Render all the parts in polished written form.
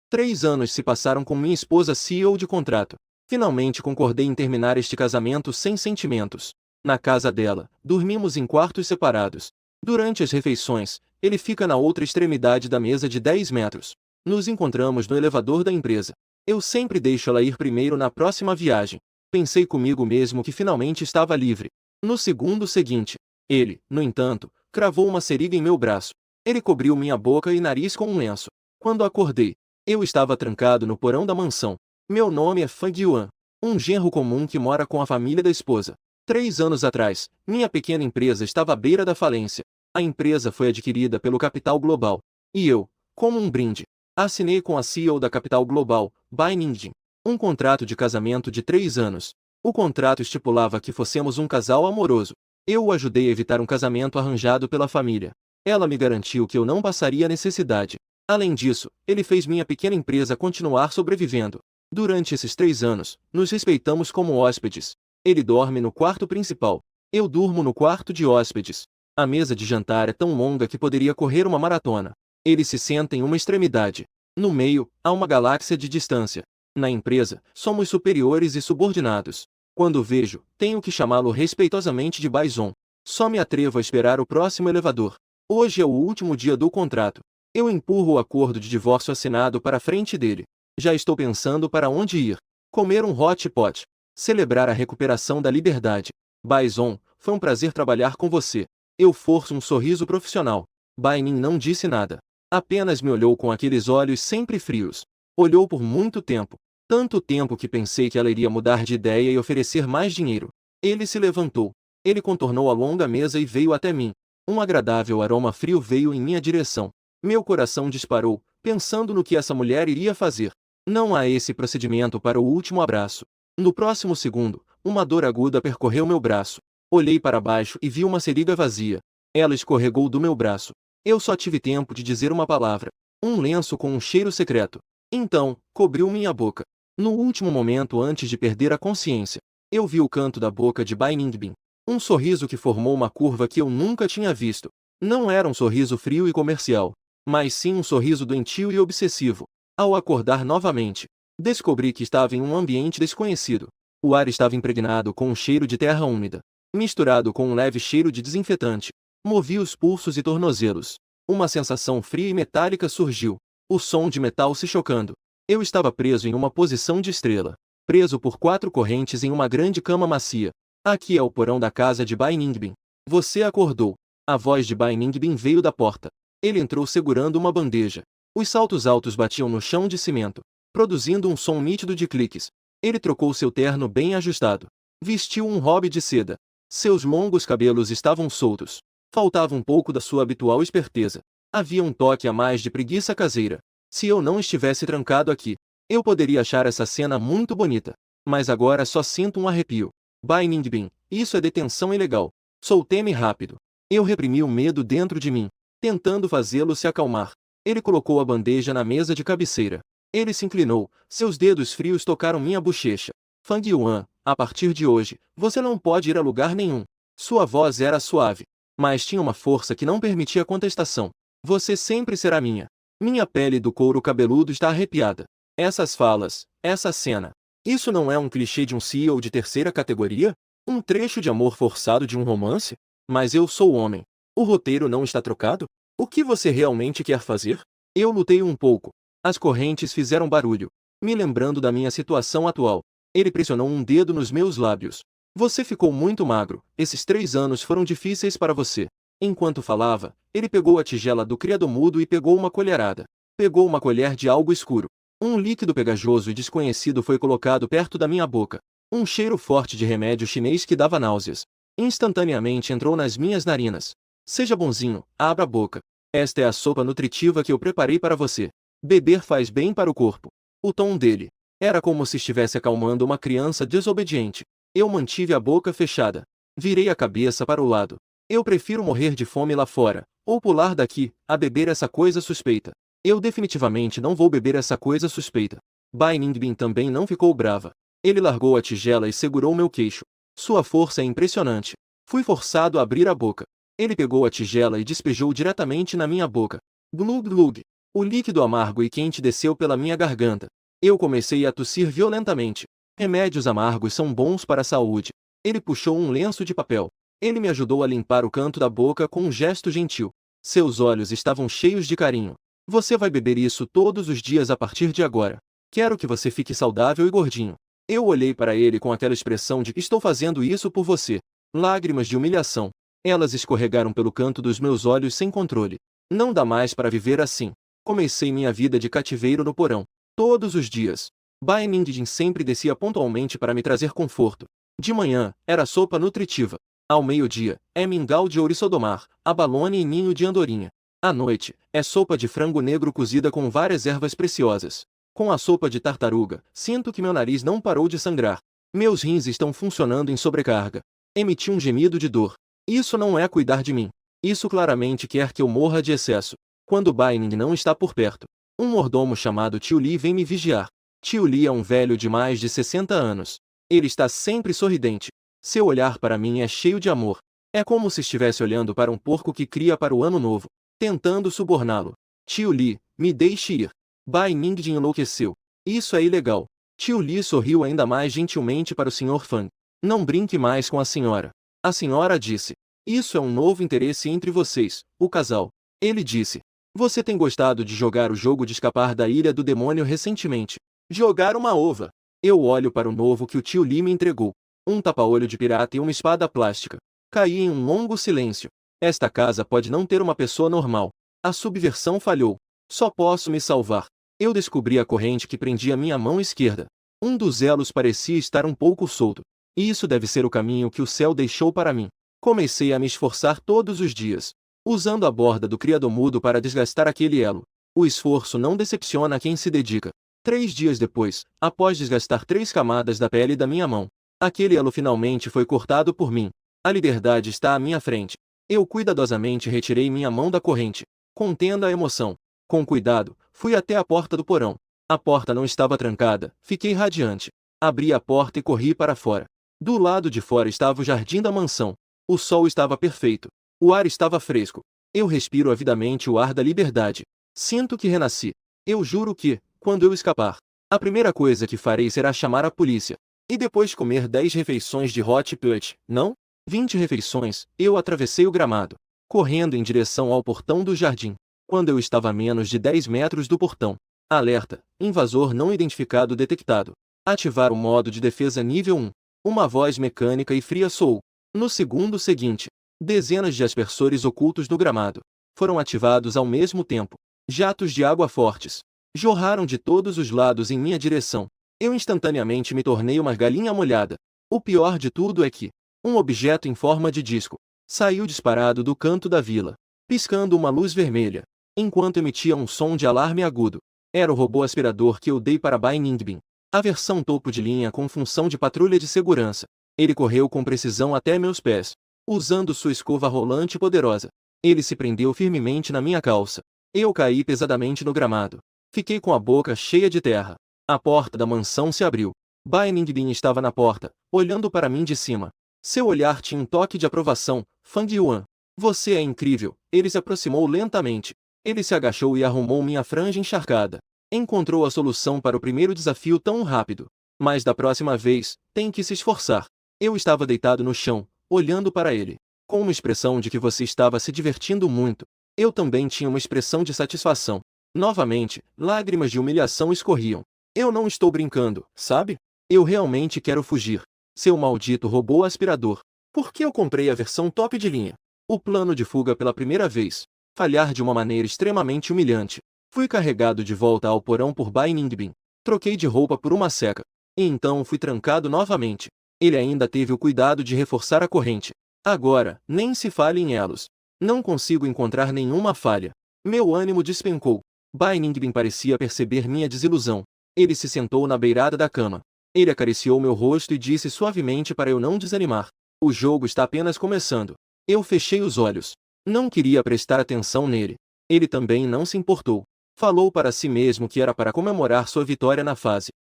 3 anos se passaram com minha esposa CEO de contrato. Finalmente concordei em terminar este casamento sem sentimentos. Na casa dela, dormimos em quartos separados. Durante as refeições, ele fica na outra extremidade da mesa de 10 metros. Nos encontramos no elevador da empresa. Eu sempre deixo ela ir primeiro na próxima viagem. Pensei comigo mesmo que finalmente estava livre. No segundo seguinte, ele, no entanto, cravou uma seringa em meu braço. Ele cobriu minha boca e nariz com um lenço. Quando acordei, eu estava trancado no porão da mansão. Meu nome é Fang Yuan, um genro comum que mora com a família da esposa. 3 anos atrás, minha pequena empresa estava à beira da falência. A empresa foi adquirida pelo capital global. E eu, como um brinde, assinei com a CEO da capital global, Bai Ningjin, um contrato de casamento de 3 anos. O contrato estipulava que fossemos um casal amoroso. Eu o ajudei a evitar um casamento arranjado pela família. Ela me garantiu que eu não passaria necessidade. Além disso, ele fez minha pequena empresa continuar sobrevivendo. Durante esses 3 anos, nos respeitamos como hóspedes. Ele dorme no quarto principal. Eu durmo no quarto de hóspedes. A mesa de jantar é tão longa que poderia correr uma maratona. Ele se senta em uma extremidade. No meio, há uma galáxia de distância. Na empresa, somos superiores e subordinados. Quando vejo, tenho que chamá-lo respeitosamente de Baizon. Só me atrevo a esperar o próximo elevador. Hoje é o último dia do contrato. Eu empurro o acordo de divórcio assinado para a frente dele. Já estou pensando para onde ir. Comer um hot pot. Celebrar a recuperação da liberdade. Baizon, foi um prazer trabalhar com você. Eu forço um sorriso profissional. Bainin não disse nada. Apenas me olhou com aqueles olhos sempre frios. Olhou por muito tempo. Tanto tempo que pensei que ela iria mudar de ideia e oferecer mais dinheiro. Ele se levantou. Ele contornou a longa mesa e veio até mim. Um agradável aroma frio veio em minha direção. Meu coração disparou, pensando no que essa mulher iria fazer. Não há esse procedimento para o último abraço. No próximo segundo, uma dor aguda percorreu meu braço. Olhei para baixo e vi uma seringa vazia. Ela escorregou do meu braço. Eu só tive tempo de dizer uma palavra. Um lenço com um cheiro secreto. Então, cobriu minha boca. No último momento antes de perder a consciência, eu vi o canto da boca de Bai Ningbin. Um sorriso que formou uma curva que eu nunca tinha visto. Não era um sorriso frio e comercial, mas sim um sorriso doentio e obsessivo. Ao acordar novamente, descobri que estava em um ambiente desconhecido. O ar estava impregnado com um cheiro de terra úmida, misturado com um leve cheiro de desinfetante. Movi os pulsos e tornozelos. Uma sensação fria e metálica surgiu. O som de metal se chocando. Eu estava preso em uma posição de estrela. Preso por 4 correntes em uma grande cama macia. Aqui é o porão da casa de Bai Ningbin. Você acordou. A voz de Bai Ningbin veio da porta. Ele entrou segurando uma bandeja. Os saltos altos batiam no chão de cimento, produzindo um som nítido de cliques. Ele trocou seu terno bem ajustado. Vestiu um hobby de seda. Seus longos cabelos estavam soltos. Faltava um pouco da sua habitual esperteza. Havia um toque a mais de preguiça caseira. Se eu não estivesse trancado aqui, eu poderia achar essa cena muito bonita. Mas agora só sinto um arrepio. Bai Ningbin, isso é detenção ilegal. Soltei-me rápido. Eu reprimi o medo dentro de mim, tentando fazê-lo se acalmar. Ele colocou a bandeja na mesa de cabeceira. Ele se inclinou, seus dedos frios tocaram minha bochecha. Fang Yuan, a partir de hoje, você não pode ir a lugar nenhum. Sua voz era suave, mas tinha uma força que não permitia contestação. Você sempre será minha. Minha pele do couro cabeludo está arrepiada. Essas falas, essa cena. Isso não é um clichê de um CEO de terceira categoria? Um trecho de amor forçado de um romance? Mas eu sou homem. O roteiro não está trocado? O que você realmente quer fazer? Eu lutei um pouco. As correntes fizeram barulho, me lembrando da minha situação atual. Ele pressionou um dedo nos meus lábios. Você ficou muito magro, esses 3 anos foram difíceis para você. Enquanto falava, ele pegou a tigela do criado-mudo e pegou uma colherada. Pegou uma colher de algo escuro. Um líquido pegajoso e desconhecido foi colocado perto da minha boca. Um cheiro forte de remédio chinês que dava náuseas. Instantaneamente entrou nas minhas narinas. Seja bonzinho, abra a boca. Esta é a sopa nutritiva que eu preparei para você. Beber faz bem para o corpo. O tom dele era como se estivesse acalmando uma criança desobediente. Eu mantive a boca fechada. Virei a cabeça para o lado. Eu prefiro morrer de fome lá fora, ou pular daqui, a beber essa coisa suspeita. Eu definitivamente não vou beber essa coisa suspeita. Bai Ningbin também não ficou brava. Ele largou a tigela e segurou meu queixo. Sua força é impressionante. Fui forçado a abrir a boca. Ele pegou a tigela e despejou diretamente na minha boca. Glug glug. O líquido amargo e quente desceu pela minha garganta. Eu comecei a tossir violentamente. Remédios amargos são bons para a saúde. Ele puxou um lenço de papel. Ele me ajudou a limpar o canto da boca com um gesto gentil. Seus olhos estavam cheios de carinho. Você vai beber isso todos os dias a partir de agora. Quero que você fique saudável e gordinho. Eu olhei para ele com aquela expressão de estou fazendo isso por você. Lágrimas de humilhação. Elas escorregaram pelo canto dos meus olhos sem controle. Não dá mais para viver assim. Comecei minha vida de cativeiro no porão. Todos os dias. Bai Ningding sempre descia pontualmente para me trazer conforto. De manhã, era sopa nutritiva. Ao meio-dia, é mingau de ouriçodomar, abalone e ninho de andorinha. À noite, é sopa de frango negro cozida com várias ervas preciosas. Com a sopa de tartaruga, sinto que meu nariz não parou de sangrar. Meus rins estão funcionando em sobrecarga. Emiti um gemido de dor. Isso não é cuidar de mim. Isso claramente quer que eu morra de excesso. Quando Bai Ning não está por perto, um mordomo chamado Tio Li vem me vigiar. Tio Li é um velho de mais de 60 anos. Ele está sempre sorridente. Seu olhar para mim é cheio de amor. É como se estivesse olhando para um porco que cria para o ano novo, tentando suborná-lo. Tio Li, me deixe ir. Bai Ningding enlouqueceu. Isso é ilegal. Tio Li sorriu ainda mais gentilmente para o Sr. Fang. Não brinque mais com a senhora. A senhora disse. Isso é um novo interesse entre vocês, o casal. Ele disse. Você tem gostado de jogar o jogo de escapar da ilha do demônio recentemente. Jogar uma ova. Eu olho para o novo que o tio Li me entregou. Um tapa-olho de pirata e uma espada plástica. Caí em um longo silêncio. Esta casa pode não ter uma pessoa normal. A subversão falhou. Só posso me salvar. Eu descobri a corrente que prendia minha mão esquerda. Um dos elos parecia estar um pouco solto. E isso deve ser o caminho que o céu deixou para mim. Comecei a me esforçar todos os dias, usando a borda do criadomudo para desgastar aquele elo. O esforço não decepciona quem se dedica. 3 dias depois, após desgastar 3 camadas da pele da minha mão, aquele elo finalmente foi cortado por mim. A liberdade está à minha frente. Eu cuidadosamente retirei minha mão da corrente, contendo a emoção. Com cuidado, fui até a porta do porão. A porta não estava trancada, fiquei radiante. Abri a porta e corri para fora. Do lado de fora estava o jardim da mansão. O sol estava perfeito. O ar estava fresco. Eu respiro avidamente o ar da liberdade. Sinto que renasci. Eu juro que, quando eu escapar, a primeira coisa que farei será chamar a polícia. E depois comer 10 refeições de hot pot, não? 20 refeições. Eu atravessei o gramado, correndo em direção ao portão do jardim. Quando eu estava a menos de 10 metros do portão. Alerta, invasor não identificado detectado. Ativar o modo de defesa nível 1. Uma voz mecânica e fria soou. No segundo seguinte, dezenas de aspersores ocultos no gramado foram ativados ao mesmo tempo. Jatos de água fortes jorraram de todos os lados em minha direção. Eu instantaneamente me tornei uma galinha molhada. O pior de tudo é que um objeto em forma de disco saiu disparado do canto da vila, piscando uma luz vermelha, enquanto emitia um som de alarme agudo. Era o robô aspirador que eu dei para Bai Ningbin. A versão topo de linha com função de patrulha de segurança. Ele correu com precisão até meus pés, usando sua escova rolante poderosa. Ele se prendeu firmemente na minha calça. Eu caí pesadamente no gramado. Fiquei com a boca cheia de terra. A porta da mansão se abriu. Bai Ningbin estava na porta, olhando para mim de cima. Seu olhar tinha um toque de aprovação. Fang Yuan. Você é incrível. Ele se aproximou lentamente. Ele se agachou e arrumou minha franja encharcada. Encontrou a solução para o primeiro desafio tão rápido. Mas da próxima vez, tem que se esforçar. Eu estava deitado no chão, olhando para ele, com uma expressão de que você estava se divertindo muito. Eu também tinha uma expressão de satisfação. Novamente, lágrimas de humilhação escorriam. Eu não estou brincando, sabe? Eu realmente quero fugir. Seu maldito robô aspirador. Por que eu comprei a versão top de linha? O plano de fuga pela primeira vez. Falhar de uma maneira extremamente humilhante. Fui carregado de volta ao porão por Bai Ningbin. Troquei de roupa por uma seca. E então fui trancado novamente. Ele ainda teve o cuidado de reforçar a corrente. Agora, nem se fale em elos. Não consigo encontrar nenhuma falha. Meu ânimo despencou. Bai Ningbin parecia perceber minha desilusão. Ele se sentou na beirada da cama. Ele acariciou meu rosto e disse suavemente para eu não desanimar. O jogo está apenas começando. Eu fechei os olhos. Não queria prestar atenção nele. Ele também não se importou. Falou para si mesmo que era para comemorar sua vitória na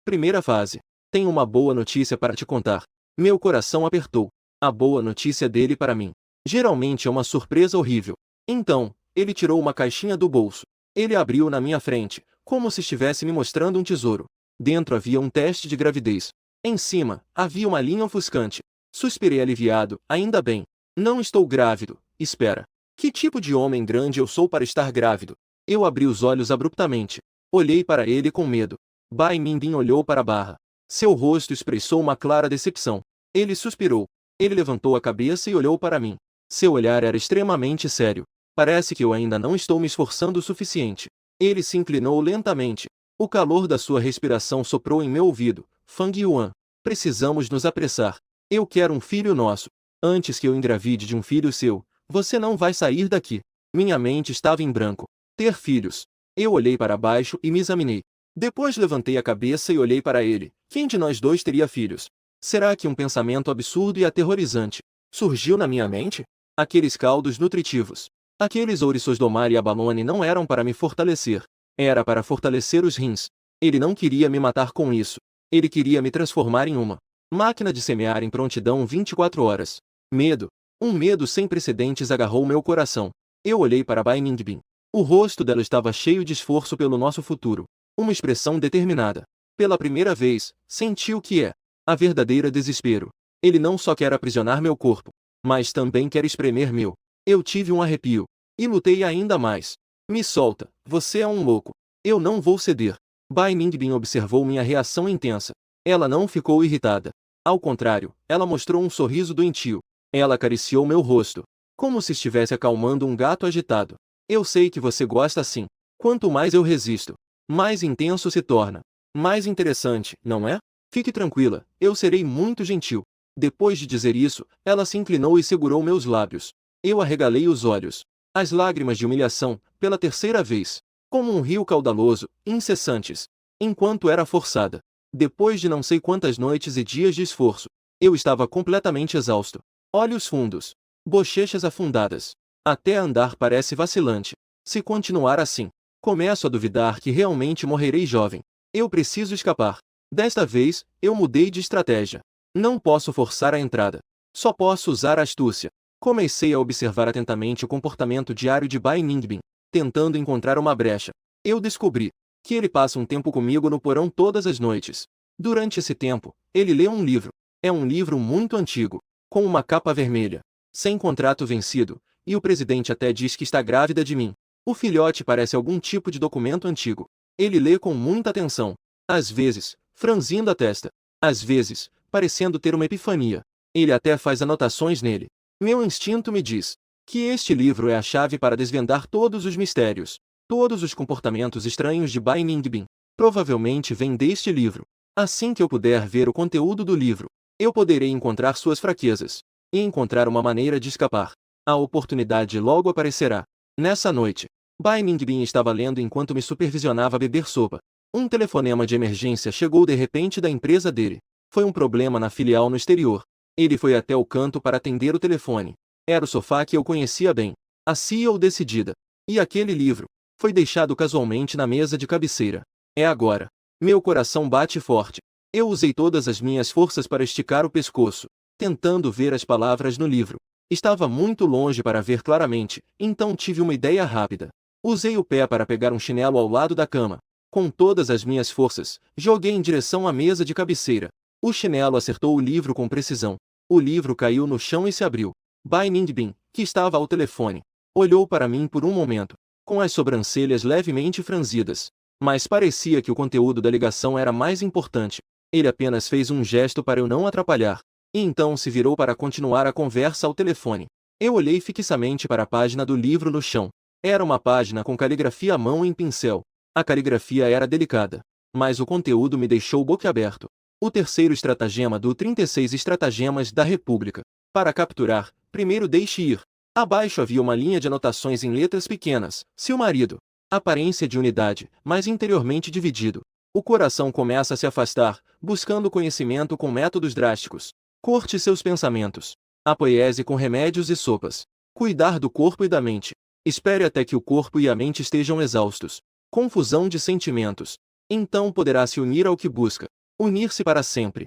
primeira fase. Tenho uma boa notícia para te contar. Meu coração apertou. A boa notícia dele para mim. Geralmente é uma surpresa horrível. Então, ele tirou uma caixinha do bolso. Ele abriu na minha frente, como se estivesse me mostrando um tesouro. Dentro havia um teste de gravidez. Em cima, havia uma linha ofuscante. Suspirei aliviado, ainda bem. Não estou grávido, espera. Que tipo de homem grande eu sou para estar grávido? Eu abri os olhos abruptamente. Olhei para ele com medo. Bai Mingbin olhou para a barra. Seu rosto expressou uma clara decepção. Ele suspirou. Ele levantou a cabeça e olhou para mim. Seu olhar era extremamente sério. Parece que eu ainda não estou me esforçando o suficiente. Ele se inclinou lentamente. O calor da sua respiração soprou em meu ouvido. Fang Yuan. Precisamos nos apressar. Eu quero um filho nosso. Antes que eu engravide de um filho seu, você não vai sair daqui. Minha mente estava em branco. Ter filhos. Eu olhei para baixo e me examinei. Depois levantei a cabeça e olhei para ele. Quem de nós dois teria filhos? Será que um pensamento absurdo e aterrorizante surgiu na minha mente? Aqueles caldos nutritivos, aqueles ouriços do mar e abalone não eram para me fortalecer. Era para fortalecer os rins. Ele não queria me matar com isso. Ele queria me transformar em uma máquina de semear em prontidão 24 horas. Medo. Um medo sem precedentes agarrou meu coração. Eu olhei para Bai Mingbin. O rosto dela estava cheio de esforço pelo nosso futuro. Uma expressão determinada. Pela primeira vez, senti o que é a verdadeira desespero. Ele não só quer aprisionar meu corpo, mas também quer espremer meu. Eu tive um arrepio. E lutei ainda mais. Me solta, você é um louco. Eu não vou ceder. Bai Mingbin observou minha reação intensa. Ela não ficou irritada. Ao contrário, ela mostrou um sorriso doentio. Ela acariciou meu rosto, como se estivesse acalmando um gato agitado. Eu sei que você gosta assim. Quanto mais eu resisto, mais intenso se torna. Mais interessante, não é? Fique tranquila, eu serei muito gentil. Depois de dizer isso, ela se inclinou e segurou meus lábios. Eu arregalei os olhos. As lágrimas de humilhação, pela terceira vez, como um rio caudaloso, incessantes, enquanto era forçada. Depois de não sei quantas noites e dias de esforço, eu estava completamente exausto. Olhos fundos, bochechas afundadas. Até andar parece vacilante. Se continuar assim, começo a duvidar que realmente morrerei jovem. Eu preciso escapar. Desta vez, eu mudei de estratégia. Não posso forçar a entrada. Só posso usar a astúcia. Comecei a observar atentamente o comportamento diário de Bai Mingbin, tentando encontrar uma brecha. Eu descobri que ele passa um tempo comigo no porão todas as noites. Durante esse tempo, ele lê um livro. É um livro muito antigo, com uma capa vermelha, sem contrato vencido, e o presidente até diz que está grávida de mim. O filhote parece algum tipo de documento antigo. Ele lê com muita atenção, às vezes, franzindo a testa, às vezes, parecendo ter uma epifania. Ele até faz anotações nele. Meu instinto me diz que este livro é a chave para desvendar todos os mistérios, todos os comportamentos estranhos de Bai Mingbin. Provavelmente vem deste livro. Assim que eu puder ver o conteúdo do livro, eu poderei encontrar suas fraquezas e encontrar uma maneira de escapar. A oportunidade logo aparecerá. Nessa noite, Bai Mingbin estava lendo enquanto me supervisionava beber sopa. Um telefonema de emergência chegou de repente da empresa dele. Foi um problema na filial no exterior. Ele foi até o canto para atender o telefone. Era o sofá que eu conhecia bem. A CEO decidida. E aquele livro foi deixado casualmente na mesa de cabeceira. É agora. Meu coração bate forte. Eu usei todas as minhas forças para esticar o pescoço, tentando ver as palavras no livro. Estava muito longe para ver claramente, então tive uma ideia rápida. Usei o pé para pegar um chinelo ao lado da cama. Com todas as minhas forças, joguei em direção à mesa de cabeceira. O chinelo acertou o livro com precisão. O livro caiu no chão e se abriu. Bai Mingbin, que estava ao telefone, olhou para mim por um momento, com as sobrancelhas levemente franzidas. Mas parecia que o conteúdo da ligação era mais importante. Ele apenas fez um gesto para eu não atrapalhar. E então se virou para continuar a conversa ao telefone. Eu olhei fixamente para a página do livro no chão. Era uma página com caligrafia à mão em pincel. A caligrafia era delicada, mas o conteúdo me deixou boquiaberto. O terceiro estratagema do 36 Estratagemas da República. Para capturar, primeiro deixe ir. Abaixo havia uma linha de anotações em letras pequenas. Seu marido. Aparência de unidade, mas interiormente dividido. O coração começa a se afastar, buscando conhecimento com métodos drásticos. Corte seus pensamentos. Apoiese com remédios e sopas. Cuidar do corpo e da mente. Espere até que o corpo e a mente estejam exaustos. Confusão de sentimentos. Então poderá se unir ao que busca. Unir-se para sempre.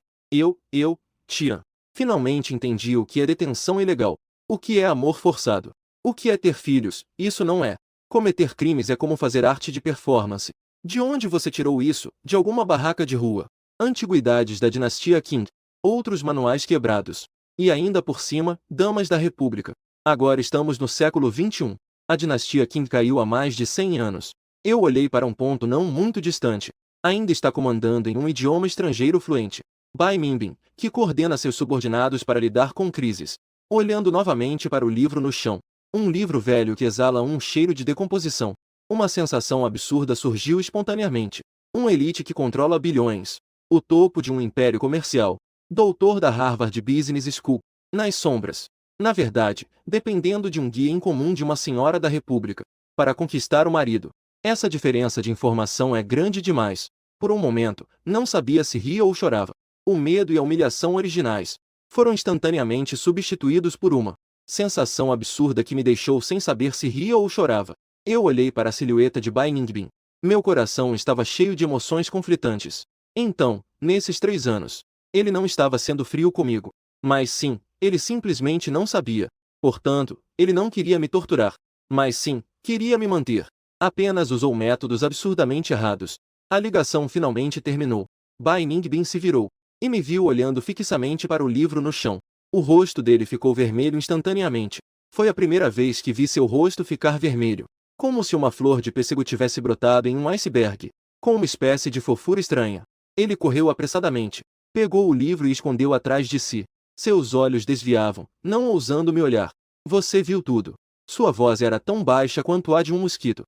Tian. Finalmente entendi o que é detenção ilegal. O que é amor forçado. O que é ter filhos, isso não é Cometer crimes é como fazer arte de performance. De onde você tirou isso? De alguma barraca de rua. Antiguidades da dinastia Qing. Outros manuais quebrados. E ainda por cima, damas da República. Agora estamos no século XXI. A dinastia Qing caiu há mais de 100 anos. Eu olhei para um ponto não muito distante. Ainda está comandando em um idioma estrangeiro fluente. Bai Minbin, que coordena seus subordinados para lidar com crises. Olhando novamente para o livro no chão. Um livro velho que exala um cheiro de decomposição. Uma sensação absurda surgiu espontaneamente. Uma elite que controla bilhões. O topo de um império comercial. Doutor da Harvard Business School. Nas sombras. Na verdade, dependendo de um guia incomum de uma senhora da República. Para conquistar o marido. Essa diferença de informação é grande demais. Por um momento, não sabia se ria ou chorava. O medo e a humilhação originais foram instantaneamente substituídos por uma sensação absurda que me deixou sem saber se ria ou chorava. Eu olhei para a silhueta de Bai Ningbin. Meu coração estava cheio de emoções conflitantes. Então, nesses 3 anos, ele não estava sendo frio comigo. Mas sim, ele simplesmente não sabia. Portanto, ele não queria me torturar. Mas sim, queria me manter. Apenas usou métodos absurdamente errados. A ligação finalmente terminou. Bai Ningbin se virou e me viu olhando fixamente para o livro no chão. O rosto dele ficou vermelho instantaneamente. Foi a primeira vez que vi seu rosto ficar vermelho. Como se uma flor de pêssego tivesse brotado em um iceberg. Com uma espécie de fofura estranha. Ele correu apressadamente. Pegou o livro e escondeu atrás de si. Seus olhos desviavam, não ousando me olhar. Você viu tudo. Sua voz era tão baixa quanto a de um mosquito.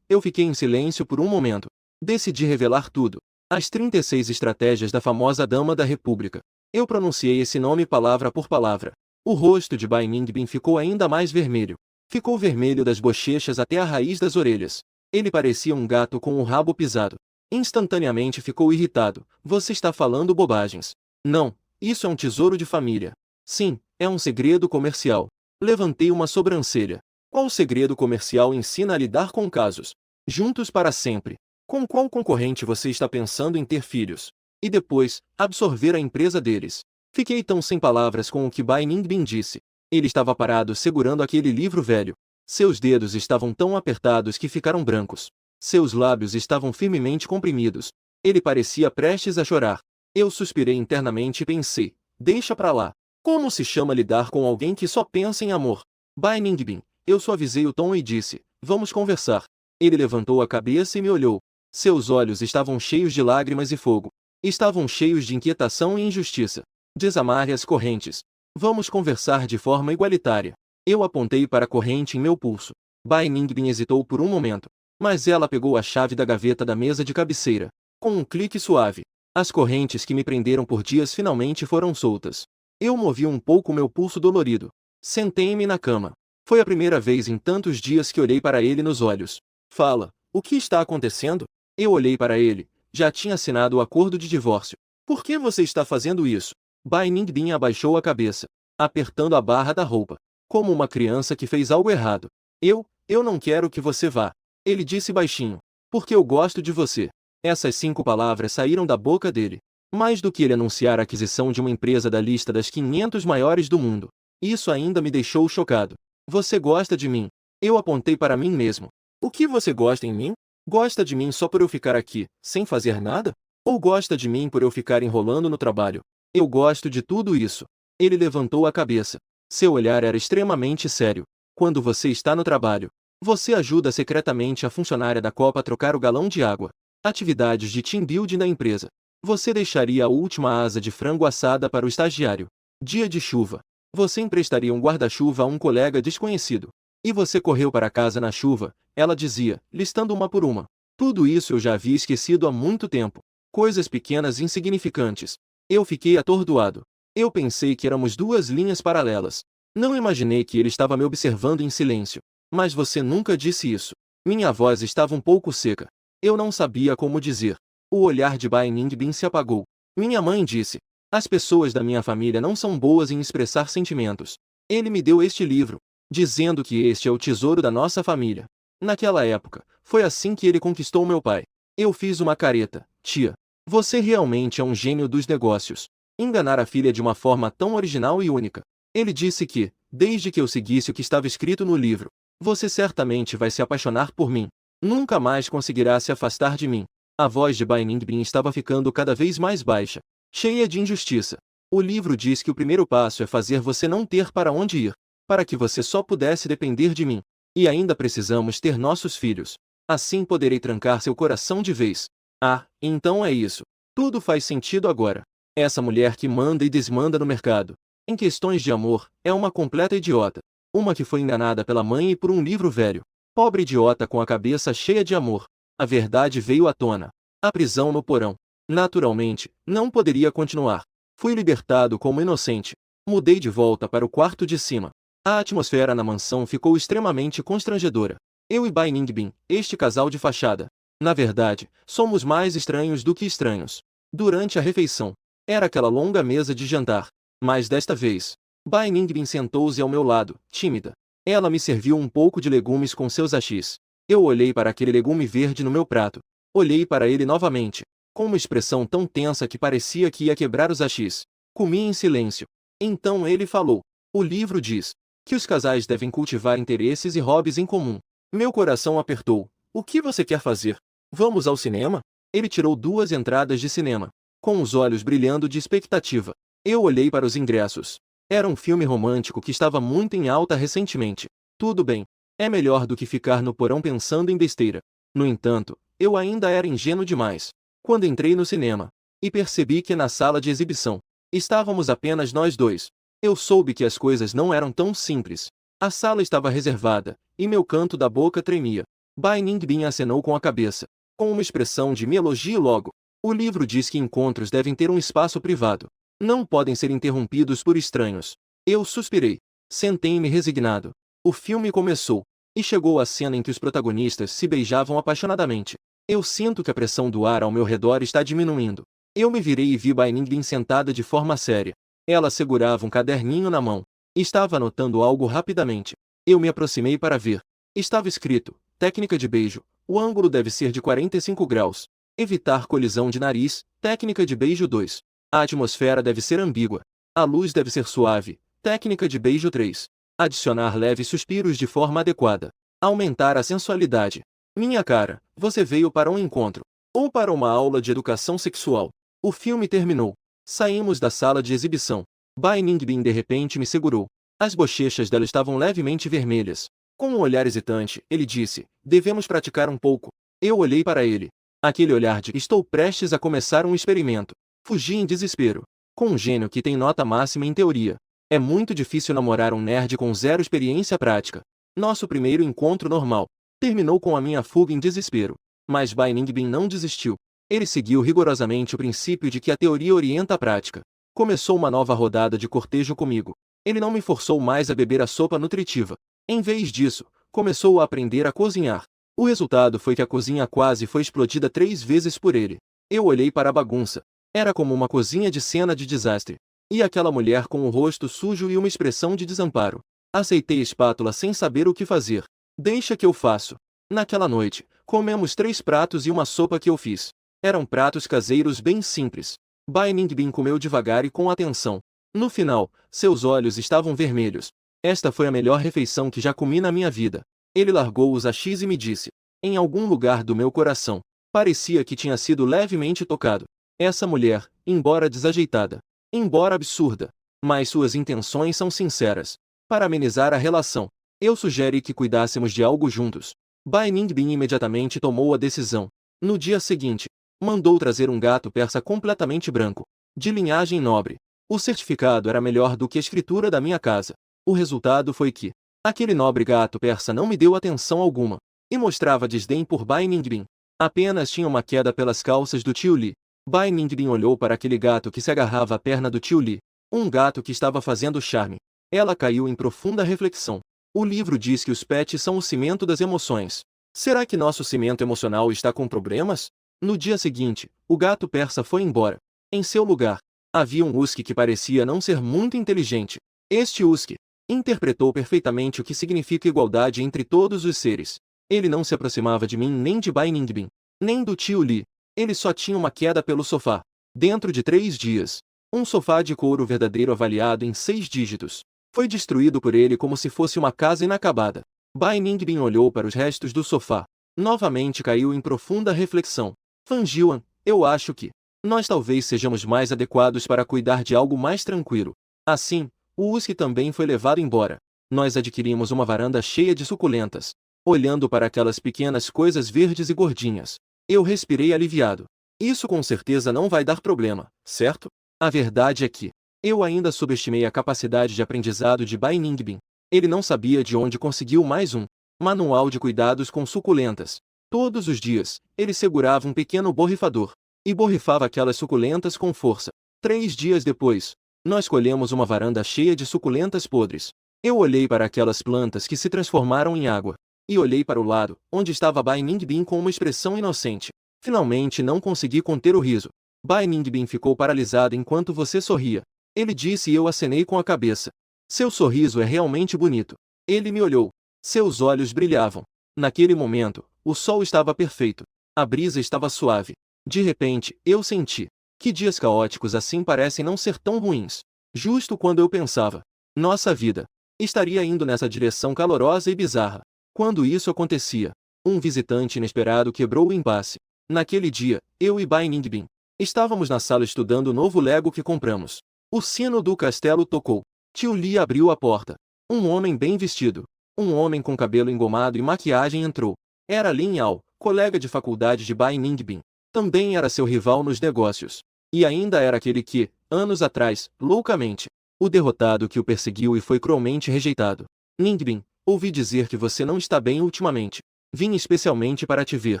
Eu fiquei em silêncio por um momento. Decidi revelar tudo. As 36 estratégias da famosa Dama da República. Eu pronunciei esse nome palavra por palavra. O rosto de Bai Ningbin ficou ainda mais vermelho. Ficou vermelho das bochechas até a raiz das orelhas. Ele parecia um gato com o rabo pisado. Instantaneamente ficou irritado. Você está falando bobagens. Não, isso é um tesouro de família. Sim, é um segredo comercial. Levantei uma sobrancelha. Qual segredo comercial ensina a lidar com casos? Juntos para sempre. Com qual concorrente você está pensando em ter filhos? E depois, absorver a empresa deles? Fiquei tão sem palavras com o que Bai Ningbin disse. Ele estava parado segurando aquele livro velho. Seus dedos estavam tão apertados que ficaram brancos. Seus lábios estavam firmemente comprimidos. Ele parecia prestes a chorar. Eu suspirei internamente e pensei, deixa pra lá. Como se chama lidar com alguém que só pensa em amor? Bai Ningbin, eu suavizei o tom e disse, vamos conversar. Ele levantou a cabeça e me olhou. Seus olhos estavam cheios de lágrimas e fogo. Estavam cheios de inquietação e injustiça. Desamarre as correntes. Vamos conversar de forma igualitária. Eu apontei para a corrente em meu pulso. Bai Ningbin hesitou por um momento. Mas ela pegou a chave da gaveta da mesa de cabeceira. Com um clique suave, as correntes que me prenderam por dias finalmente foram soltas. Eu movi um pouco meu pulso dolorido. Sentei-me na cama. Foi a primeira vez em tantos dias que olhei para ele nos olhos. Fala, o que está acontecendo? Eu olhei para ele. Já tinha assinado o acordo de divórcio. Por que você está fazendo isso? Bai Ningbin abaixou a cabeça, apertando a barra da roupa, como uma criança que fez algo errado. Eu não quero que você vá. Ele disse baixinho. Porque eu gosto de você. Essas 5 palavras saíram da boca dele. Mais do que ele anunciar a aquisição de uma empresa da lista das 500 maiores do mundo. Isso ainda me deixou chocado. Você gosta de mim. Eu apontei para mim mesmo. O que você gosta em mim? Gosta de mim só por eu ficar aqui, sem fazer nada? Ou gosta de mim por eu ficar enrolando no trabalho? Eu gosto de tudo isso. Ele levantou a cabeça. Seu olhar era extremamente sério. Quando você está no trabalho, você ajuda secretamente a funcionária da Copa a trocar o galão de água. Atividades de team building da empresa. Você deixaria a última asa de frango assada para o estagiário. Dia de chuva. Você emprestaria um guarda-chuva a um colega desconhecido. E você correu para casa na chuva, ela dizia, listando uma por uma. Tudo isso eu já havia esquecido há muito tempo. Coisas pequenas e insignificantes. Eu fiquei atordoado. Eu pensei que éramos 2 linhas paralelas. Não imaginei que ele estava me observando em silêncio. Mas você nunca disse isso. Minha voz estava um pouco seca. Eu não sabia como dizer. O olhar de Bai Ningbin se apagou. Minha mãe disse. As pessoas da minha família não são boas em expressar sentimentos. Ele me deu este livro, dizendo que este é o tesouro da nossa família. Naquela época, foi assim que ele conquistou meu pai. Eu fiz uma careta. Tia, você realmente é um gênio dos negócios. Enganar a filha de uma forma tão original e única. Ele disse que, desde que eu seguisse o que estava escrito no livro, Você certamente vai se apaixonar por mim. Nunca mais conseguirá se afastar de mim. A voz de Bai Ningbin estava ficando cada vez mais baixa, cheia de injustiça. O livro diz que o primeiro passo é fazer você não ter para onde ir, para que você só pudesse depender de mim. E ainda precisamos ter nossos filhos. Assim poderei trancar seu coração de vez. Ah, então é isso. Tudo faz sentido agora. Essa mulher que manda e desmanda no mercado, em questões de amor, é uma completa idiota. Uma que foi enganada pela mãe e por um livro velho. Pobre idiota com a cabeça cheia de amor. A verdade veio à tona. A prisão no porão. Naturalmente, não poderia continuar. Fui libertado como inocente. Mudei de volta para o quarto de cima. A atmosfera na mansão ficou extremamente constrangedora. Eu e Bai Ningbin, este casal de fachada. Na verdade, somos mais estranhos do que estranhos. Durante a refeição, era aquela longa mesa de jantar. Mas desta vez, Bai Ningbin sentou-se ao meu lado, tímida. Ela me serviu um pouco de legumes com seus hashis. Eu olhei para aquele legume verde no meu prato. Olhei para ele novamente, com uma expressão tão tensa que parecia que ia quebrar os hashis. Comi em silêncio. Então ele falou. O livro diz que os casais devem cultivar interesses e hobbies em comum. Meu coração apertou. O que você quer fazer? Vamos ao cinema? Ele tirou 2 entradas de cinema, com os olhos brilhando de expectativa. Eu olhei para os ingressos. Era um filme romântico que estava muito em alta recentemente. Tudo bem. É melhor do que ficar no porão pensando em besteira. No entanto, eu ainda era ingênuo demais. Quando entrei no cinema, e percebi que na sala de exibição, estávamos apenas nós dois, eu soube que as coisas não eram tão simples. A sala estava reservada, e meu canto da boca tremia. Bai Ningbin acenou com a cabeça, com uma expressão de me elogie logo. O livro diz que encontros devem ter um espaço privado. Não podem ser interrompidos por estranhos. Eu suspirei. Sentei-me resignado. O filme começou, e chegou a cena em que os protagonistas se beijavam apaixonadamente. Eu sinto que a pressão do ar ao meu redor está diminuindo. Eu me virei e vi Bai Ningbin sentada de forma séria. Ela segurava um caderninho na mão. Estava anotando algo rapidamente. Eu me aproximei para ver. Estava escrito: técnica de beijo. O ângulo deve ser de 45 graus. Evitar colisão de nariz. Técnica de beijo 2. A atmosfera deve ser ambígua. A luz deve ser suave. Técnica de beijo 3. Adicionar leves suspiros de forma adequada. Aumentar a sensualidade. Minha cara, você veio para um encontro. Ou para uma aula de educação sexual. O filme terminou. Saímos da sala de exibição. Bai Ningbin de repente me segurou. As bochechas dela estavam levemente vermelhas. Com um olhar hesitante, ele disse: devemos praticar um pouco. Eu olhei para ele. Aquele olhar de estou prestes a começar um experimento. Fugi em desespero. Com um gênio que tem nota máxima em teoria. É muito difícil namorar um nerd com 0 experiência prática. Nosso primeiro encontro normal terminou com a minha fuga em desespero. Mas Bai Ningbin não desistiu. Ele seguiu rigorosamente o princípio de que a teoria orienta a prática. Começou uma nova rodada de cortejo comigo. Ele não me forçou mais a beber a sopa nutritiva. Em vez disso, começou a aprender a cozinhar. O resultado foi que a cozinha quase foi explodida 3 vezes por ele. Eu olhei para a bagunça. Era como uma cozinha de cena de desastre. E aquela mulher com o rosto sujo e uma expressão de desamparo. Aceitei a espátula sem saber o que fazer. Deixa que eu faço. Naquela noite, comemos 3 pratos e uma sopa que eu fiz. Eram pratos caseiros bem simples. Bai Ningbin comeu devagar e com atenção. No final, seus olhos estavam vermelhos. Esta foi a melhor refeição que já comi na minha vida. Ele largou os hashis e me disse, em algum lugar do meu coração, parecia que tinha sido levemente tocado. Essa mulher, embora desajeitada, embora absurda, mas suas intenções são sinceras. Para amenizar a relação, eu sugeri que cuidássemos de algo juntos. Bai Ningbin imediatamente tomou a decisão. No dia seguinte, mandou trazer um gato persa completamente branco, de linhagem nobre. O certificado era melhor do que a escritura da minha casa. O resultado foi que aquele nobre gato persa não me deu atenção alguma, e mostrava desdém por Bai Ningbin. Apenas tinha uma queda pelas calças do tio Li. Bai Ningbin olhou para aquele gato que se agarrava à perna do tio Li. Um gato que estava fazendo charme. Ela caiu em profunda reflexão. O livro diz que os pets são o cimento das emoções. Será que nosso cimento emocional está com problemas? No dia seguinte, o gato persa foi embora. Em seu lugar, havia um husky que parecia não ser muito inteligente. Este husky interpretou perfeitamente o que significa igualdade entre todos os seres. Ele não se aproximava de mim nem de Bai Ningbin, nem do tio Li. Ele só tinha uma queda pelo sofá. Dentro de 3 dias, um sofá de couro verdadeiro avaliado em 6 dígitos foi destruído por ele como se fosse uma casa inacabada. Bai Ningbin olhou para os restos do sofá. Novamente caiu em profunda reflexão. Fan Jian, eu acho que nós talvez sejamos mais adequados para cuidar de algo mais tranquilo. Assim, o whisky também foi levado embora. Nós adquirimos uma varanda cheia de suculentas. Olhando para aquelas pequenas coisas verdes e gordinhas, eu respirei aliviado. Isso com certeza não vai dar problema, certo? A verdade é que eu ainda subestimei a capacidade de aprendizado de Bai Ningbin. Ele não sabia de onde conseguiu mais um manual de cuidados com suculentas. Todos os dias, ele segurava um pequeno borrifador e borrifava aquelas suculentas com força. 3 dias depois, nós colhemos uma varanda cheia de suculentas podres. Eu olhei para aquelas plantas que se transformaram em água e olhei para o lado, onde estava Bai Ningbin com uma expressão inocente. Finalmente não consegui conter o riso. Bai Ningbin ficou paralisado enquanto você sorria. Ele disse e eu acenei com a cabeça. Seu sorriso é realmente bonito. Ele me olhou. Seus olhos brilhavam. Naquele momento, o sol estava perfeito. A brisa estava suave. De repente, eu senti que dias caóticos assim parecem não ser tão ruins. Justo quando eu pensava, nossa vida estaria indo nessa direção calorosa e bizarra. Quando isso acontecia, um visitante inesperado quebrou o impasse. Naquele dia, eu e Bai Ningbin estávamos na sala estudando o novo Lego que compramos. O sino do castelo tocou. Tio Li abriu a porta. Um homem bem vestido, um homem com cabelo engomado e maquiagem entrou. Era Lin Yao, colega de faculdade de Bai Ningbin. Também era seu rival nos negócios. E ainda era aquele que, anos atrás, loucamente, o derrotado que o perseguiu e foi cruelmente rejeitado. Ningbin, ouvi dizer que você não está bem ultimamente. Vim especialmente para te ver.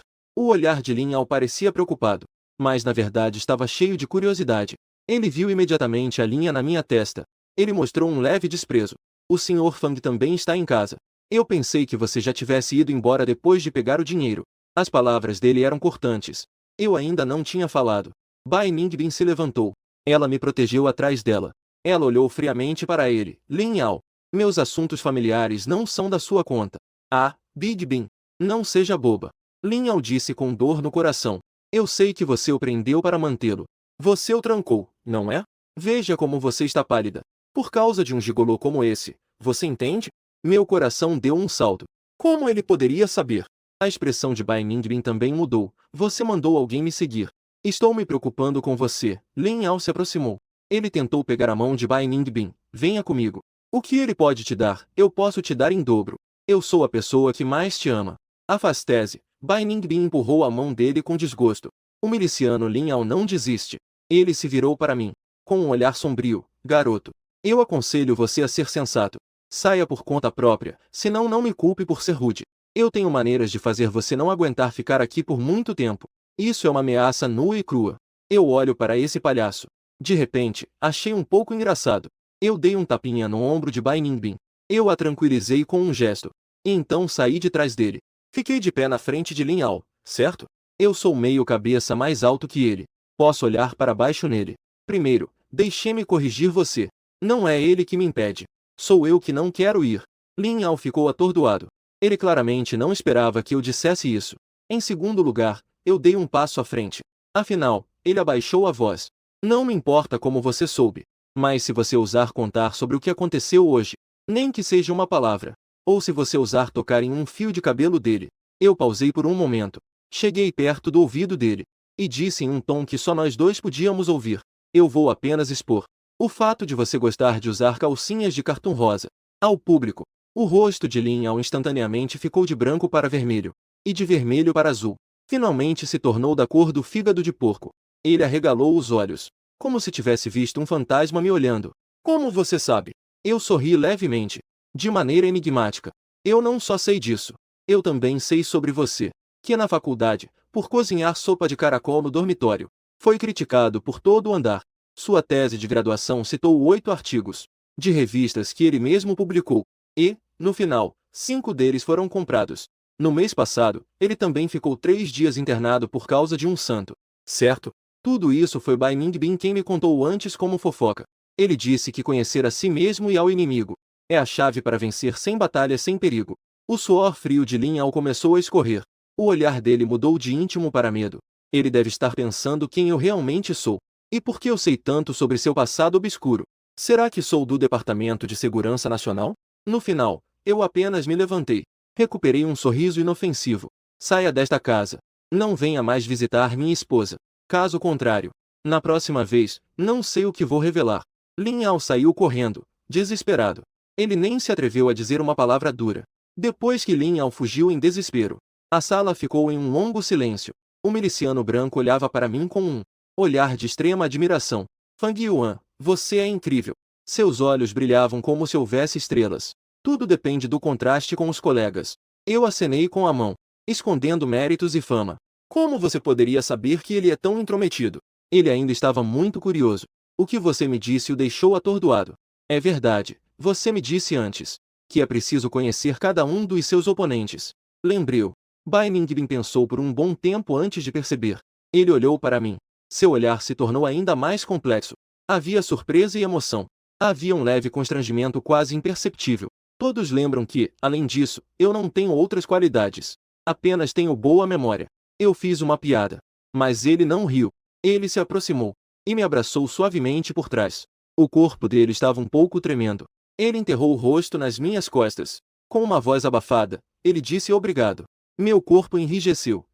O olhar de Lin Yao parecia preocupado, mas na verdade estava cheio de curiosidade. Ele viu imediatamente a linha na minha testa. Ele mostrou um leve desprezo. O Sr. Fang também está em casa. Eu pensei que você já tivesse ido embora depois de pegar o dinheiro. As palavras dele eram cortantes. Eu ainda não tinha falado. Bai Ningbin se levantou. Ela me protegeu atrás dela. Ela olhou friamente para ele. Lin Yao, meus assuntos familiares não são da sua conta. Ah, Big Bin, não seja boba. Lin Yao disse com dor no coração. Eu sei que você o prendeu para mantê-lo. Você o trancou, não é? Veja como você está pálida. Por causa de um gigolô como esse, você entende? Meu coração deu um salto. Como ele poderia saber? A expressão de Bai Ningbin também mudou. Você mandou alguém me seguir. Estou me preocupando com você. Lin Yao se aproximou. Ele tentou pegar a mão de Bai Ningbin. Venha comigo. O que ele pode te dar, eu posso te dar em dobro. Eu sou a pessoa que mais te ama. Afaste-se. Bai Ningbin empurrou a mão dele com desgosto. O miliciano Lin Yao não desiste. Ele se virou para mim, com um olhar sombrio. Garoto, eu aconselho você a ser sensato. Saia por conta própria, senão não me culpe por ser rude. Eu tenho maneiras de fazer você não aguentar ficar aqui por muito tempo. Isso é uma ameaça nua e crua. Eu olho para esse palhaço. De repente, achei um pouco engraçado. Eu dei um tapinha no ombro de Bai Ningbin. Eu a tranquilizei com um gesto. E então saí de trás dele. Fiquei de pé na frente de Lin Yao, certo? Eu sou meio cabeça mais alto que ele. Posso olhar para baixo nele. Primeiro, deixe-me corrigir você. Não é ele que me impede. Sou eu que não quero ir. Lin Yao ficou atordoado. Ele claramente não esperava que eu dissesse isso. Em segundo lugar, eu dei um passo à frente. Afinal, ele abaixou a voz. Não me importa como você soube. Mas se você ousar contar sobre o que aconteceu hoje, nem que seja uma palavra, ou se você ousar tocar em um fio de cabelo dele. Eu pausei por um momento. Cheguei perto do ouvido dele. E disse em um tom que só nós dois podíamos ouvir. Eu vou apenas expor o fato de você gostar de usar calcinhas de cartão rosa ao público. O rosto de Lin Yao instantaneamente ficou de branco para vermelho, e de vermelho para azul. Finalmente se tornou da cor do fígado de porco. Ele arregalou os olhos, como se tivesse visto um fantasma me olhando. Como você sabe? Eu sorri levemente, de maneira enigmática. Eu não só sei disso. Eu também sei sobre você, que na faculdade, por cozinhar sopa de caracol no dormitório, foi criticado por todo o andar. Sua tese de graduação citou 8 artigos de revistas que ele mesmo publicou. E, no final, 5 deles foram comprados. No mês passado, ele também ficou 3 dias internado por causa de um santo. Certo? Tudo isso foi Bai Ningbin quem me contou antes como fofoca. Ele disse que conhecer a si mesmo e ao inimigo é a chave para vencer sem batalha sem perigo. O suor frio de Lin Yao começou a escorrer. O olhar dele mudou de íntimo para medo. Ele deve estar pensando quem eu realmente sou. E por que eu sei tanto sobre seu passado obscuro? Será que sou do Departamento de Segurança Nacional? No final, eu apenas me levantei. Recuperei um sorriso inofensivo. Saia desta casa. Não venha mais visitar minha esposa. Caso contrário, na próxima vez, não sei o que vou revelar. Lin Yao saiu correndo, desesperado. Ele nem se atreveu a dizer uma palavra dura. Depois que Lin Yao fugiu em desespero, a sala ficou em um longo silêncio. O miliciano branco olhava para mim com um olhar de extrema admiração. Fang Yuan, você é incrível. Seus olhos brilhavam como se houvesse estrelas. Tudo depende do contraste com os colegas. Eu acenei com a mão, escondendo méritos e fama. Como você poderia saber que ele é tão intrometido? Ele ainda estava muito curioso. O que você me disse o deixou atordoado. É verdade, você me disse antes que é preciso conhecer cada um dos seus oponentes. Lembreu. Bai Ningbin pensou por um bom tempo antes de perceber. Ele olhou para mim. Seu olhar se tornou ainda mais complexo. Havia surpresa e emoção. Havia um leve constrangimento quase imperceptível. Todos lembram que, além disso, eu não tenho outras qualidades. Apenas tenho boa memória. Eu fiz uma piada. Mas ele não riu. Ele se aproximou e me abraçou suavemente por trás. O corpo dele estava um pouco tremendo. Ele enterrou o rosto nas minhas costas. Com uma voz abafada, ele disse obrigado. Meu corpo enrijeceu.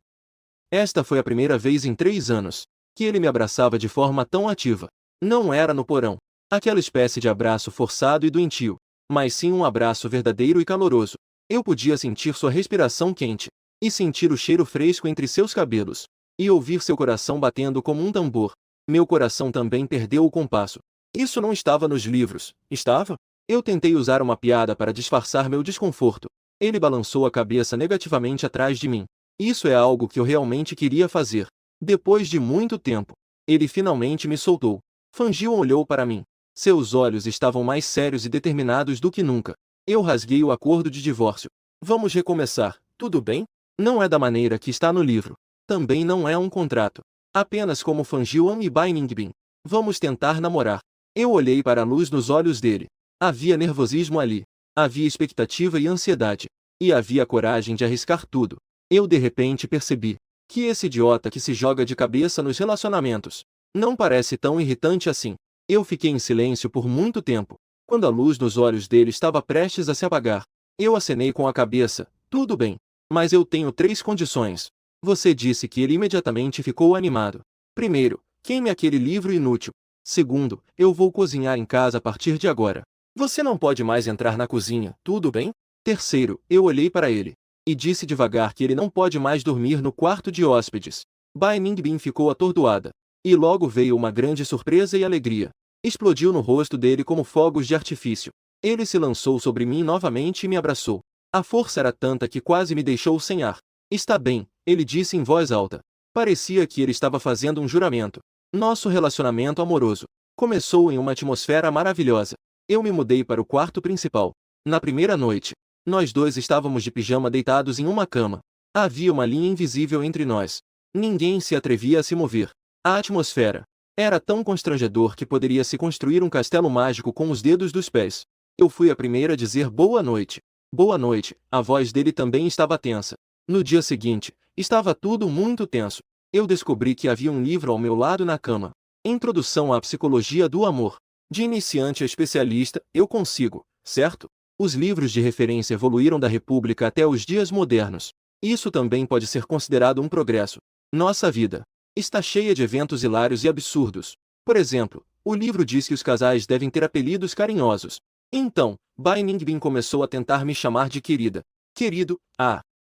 Esta foi a primeira vez em 3 anos que ele me abraçava de forma tão ativa. Não era no porão, aquela espécie de abraço forçado e doentio, mas sim um abraço verdadeiro e caloroso. Eu podia sentir sua respiração quente, e sentir o cheiro fresco entre seus cabelos, e ouvir seu coração batendo como um tambor. Meu coração também perdeu o compasso. Isso não estava nos livros, estava? Eu tentei usar uma piada para disfarçar meu desconforto. Ele balançou a cabeça negativamente atrás de mim. Isso é algo que eu realmente queria fazer. Depois de muito tempo, ele finalmente me soltou. Fangio olhou para mim. Seus olhos estavam mais sérios e determinados do que nunca. Eu rasguei o acordo de divórcio. Vamos recomeçar, tudo bem? Não é da maneira que está no livro. Também não é um contrato. Apenas como Fangio e Bai Ningbin. Vamos tentar namorar. Eu olhei para a luz nos olhos dele. Havia nervosismo ali. Havia expectativa e ansiedade. E havia coragem de arriscar tudo. Eu de repente percebi que esse idiota que se joga de cabeça nos relacionamentos não parece tão irritante assim. Eu fiquei em silêncio por muito tempo. Quando a luz nos olhos dele estava prestes a se apagar, eu acenei com a cabeça. Tudo bem. Mas eu tenho 3 condições. Você disse que ele imediatamente ficou animado. Primeiro, queime aquele livro inútil. Segundo, eu vou cozinhar em casa a partir de agora. Você não pode mais entrar na cozinha, tudo bem? Terceiro, eu olhei para ele e disse devagar que ele não pode mais dormir no quarto de hóspedes. Bai Ningbin ficou atordoada. E logo veio uma grande surpresa e alegria. Explodiu no rosto dele como fogos de artifício. Ele se lançou sobre mim novamente e me abraçou. A força era tanta que quase me deixou sem ar. Está bem, ele disse em voz alta. Parecia que ele estava fazendo um juramento. Nosso relacionamento amoroso começou em uma atmosfera maravilhosa. Eu me mudei para o quarto principal. Na primeira noite, nós dois estávamos de pijama deitados em uma cama. Havia uma linha invisível entre nós. Ninguém se atrevia a se mover. A atmosfera era tão constrangedor que poderia se construir um castelo mágico com os dedos dos pés. Eu fui a primeira a dizer boa noite. Boa noite. A voz dele também estava tensa. No dia seguinte, estava tudo muito tenso. Eu descobri que havia um livro ao meu lado na cama. Introdução à Psicologia do Amor. De iniciante a especialista, eu consigo, certo? Os livros de referência evoluíram da República até os dias modernos. Isso também pode ser considerado um progresso. Nossa vida está cheia de eventos hilários e absurdos. Por exemplo, o livro diz que os casais devem ter apelidos carinhosos. Então, Bai Ningbin começou a tentar me chamar de querida. Querido,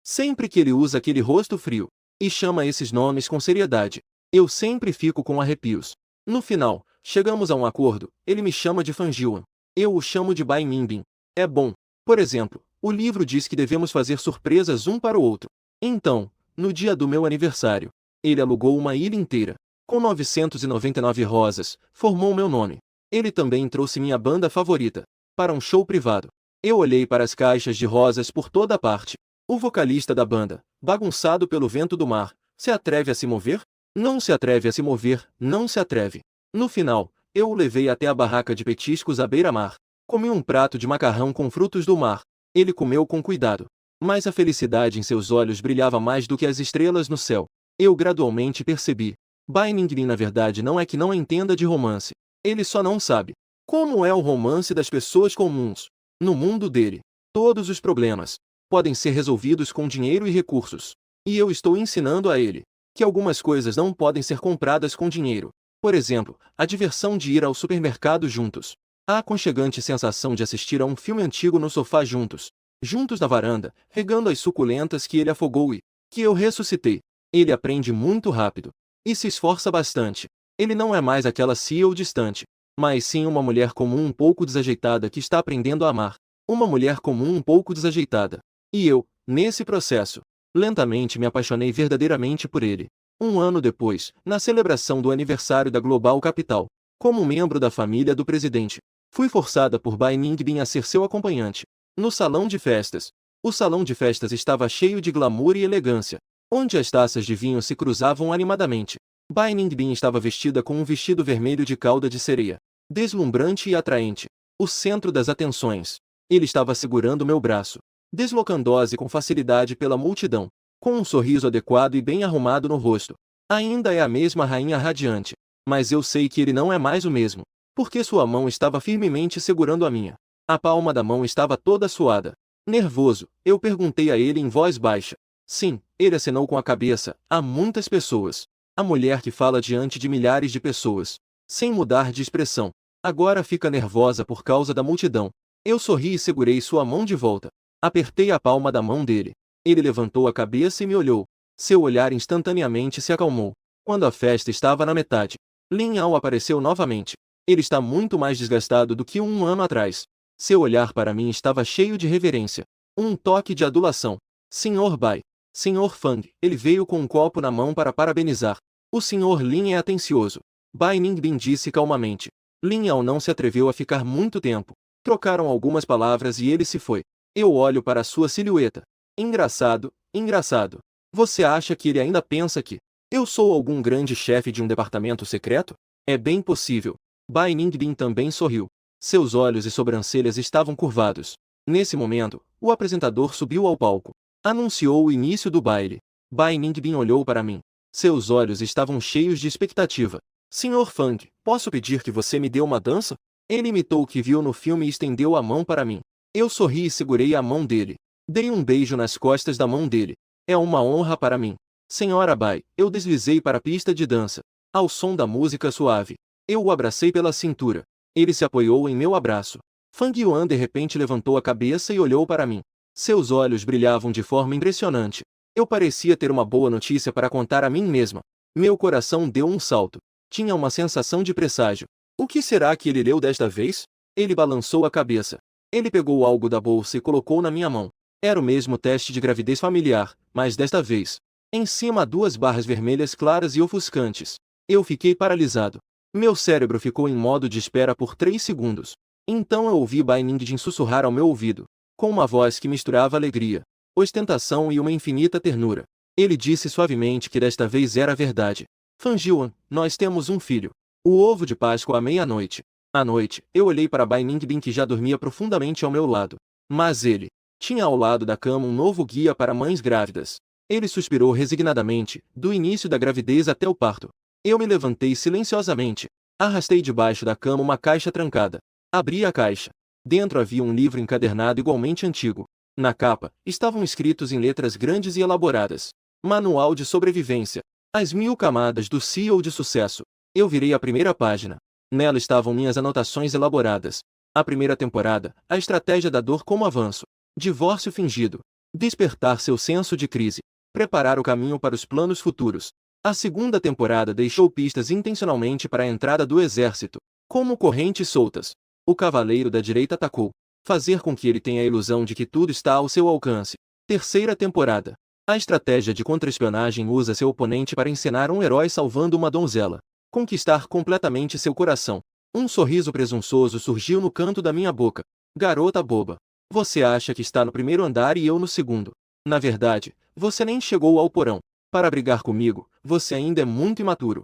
sempre que ele usa aquele rosto frio e chama esses nomes com seriedade, eu sempre fico com arrepios. No final, chegamos a um acordo. Ele me chama de Fangio. Eu o chamo de Bai Ningbin. É bom. Por exemplo, o livro diz que devemos fazer surpresas um para o outro. Então, no dia do meu aniversário, ele alugou uma ilha inteira. Com 999 rosas, formou meu nome. Ele também trouxe minha banda favorita para um show privado. Eu olhei para as caixas de rosas por toda parte. O vocalista da banda, bagunçado pelo vento do mar, se atreve a se mover? Não se atreve a se mover, não se atreve. No final, eu o levei até a barraca de petiscos à beira-mar. Comi um prato de macarrão com frutos do mar. Ele comeu com cuidado. Mas a felicidade em seus olhos brilhava mais do que as estrelas no céu. Eu gradualmente percebi. Bai Ningbin na verdade não é que não entenda de romance. Ele só não sabe como é o romance das pessoas comuns. No mundo dele, todos os problemas podem ser resolvidos com dinheiro e recursos. E eu estou ensinando a ele que algumas coisas não podem ser compradas com dinheiro. Por exemplo, a diversão de ir ao supermercado juntos. A aconchegante sensação de assistir a um filme antigo no sofá juntos. Juntos na varanda, regando as suculentas que ele afogou e que eu ressuscitei. Ele aprende muito rápido. E se esforça bastante. Ele não é mais aquela CEO distante, mas sim uma mulher comum um pouco desajeitada que está aprendendo a amar. Uma mulher comum um pouco desajeitada. E eu, nesse processo, lentamente me apaixonei verdadeiramente por ele. Um ano depois, na celebração do aniversário da Global Capital, como membro da família do presidente, fui forçada por Bai Ningbin a ser seu acompanhante. No salão de festas. O salão de festas estava cheio de glamour e elegância, onde as taças de vinho se cruzavam animadamente. Bai Ningbin estava vestida com um vestido vermelho de cauda de sereia, deslumbrante e atraente, o centro das atenções. Ele estava segurando meu braço, deslocando-se com facilidade pela multidão, com um sorriso adequado e bem arrumado no rosto. Ainda é a mesma rainha radiante, mas eu sei que ele não é mais o mesmo, porque sua mão estava firmemente segurando a minha. A palma da mão estava toda suada. Nervoso, eu perguntei a ele em voz baixa. Sim, ele acenou com a cabeça. Há muitas pessoas. A mulher que fala diante de milhares de pessoas, sem mudar de expressão, agora fica nervosa por causa da multidão. Eu sorri e segurei sua mão de volta. Apertei a palma da mão dele. Ele levantou a cabeça e me olhou. Seu olhar instantaneamente se acalmou. Quando a festa estava na metade, Lin Yao apareceu novamente. Ele está muito mais desgastado do que um ano atrás. Seu olhar para mim estava cheio de reverência. Um toque de adulação. Senhor Bai. Senhor Fang. Ele veio com um copo na mão para parabenizar. O Sr. Lin é atencioso. Bai Ningbin disse calmamente. Lin Yao não se atreveu a ficar muito tempo. Trocaram algumas palavras e ele se foi. Eu olho para sua silhueta. Engraçado, engraçado. Você acha que ele ainda pensa que eu sou algum grande chefe de um departamento secreto? É bem possível. Bai Ningbin também sorriu. Seus olhos e sobrancelhas estavam curvados. Nesse momento, o apresentador subiu ao palco. Anunciou o início do baile. Bai Ningbin olhou para mim. Seus olhos estavam cheios de expectativa. Sr. Fang, posso pedir que você me dê uma dança? Ele imitou o que viu no filme e estendeu a mão para mim. Eu sorri e segurei a mão dele. Dei um beijo nas costas da mão dele. É uma honra para mim. Senhora Bai, eu deslizei para a pista de dança. Ao som da música suave, eu o abracei pela cintura. Ele se apoiou em meu abraço. Fang Yuan de repente levantou a cabeça e olhou para mim. Seus olhos brilhavam de forma impressionante. Eu parecia ter uma boa notícia para contar a mim mesma. Meu coração deu um salto. Tinha uma sensação de presságio. O que será que ele leu desta vez? Ele balançou a cabeça. Ele pegou algo da bolsa e colocou na minha mão. Era o mesmo teste de gravidez familiar, mas desta vez. Em cima 2 barras vermelhas claras e ofuscantes. Eu fiquei paralisado. Meu cérebro ficou em modo de espera por 3 segundos. Então eu ouvi Bai Ningbin sussurrar ao meu ouvido, com uma voz que misturava alegria, ostentação e uma infinita ternura. Ele disse suavemente que desta vez era verdade. Fanjiwan, nós temos um filho. O ovo de Páscoa à meia-noite. À noite, eu olhei para Bai Ningbin que já dormia profundamente ao meu lado. Mas ele tinha ao lado da cama um novo guia para mães grávidas. Ele suspirou resignadamente, do início da gravidez até o parto. Eu me levantei silenciosamente. Arrastei debaixo da cama uma caixa trancada. Abri a caixa. Dentro havia um livro encadernado igualmente antigo. Na capa, estavam escritos em letras grandes e elaboradas. Manual de sobrevivência. As 1000 camadas do CEO de sucesso. Eu virei a primeira página. Nela estavam minhas anotações elaboradas. A primeira temporada, a estratégia da dor como avanço. Divórcio fingido. Despertar seu senso de crise. Preparar o caminho para os planos futuros. A segunda temporada deixou pistas intencionalmente para a entrada do exército. Como correntes soltas. O cavaleiro da direita atacou. Fazer com que ele tenha a ilusão de que tudo está ao seu alcance. Terceira temporada. A estratégia de contra-espionagem usa seu oponente para encenar um herói salvando uma donzela. Conquistar completamente seu coração. Um sorriso presunçoso surgiu no canto da minha boca. Garota boba. Você acha que está no primeiro andar e eu no segundo. Na verdade, você nem chegou ao porão. Para brigar comigo, você ainda é muito imaturo.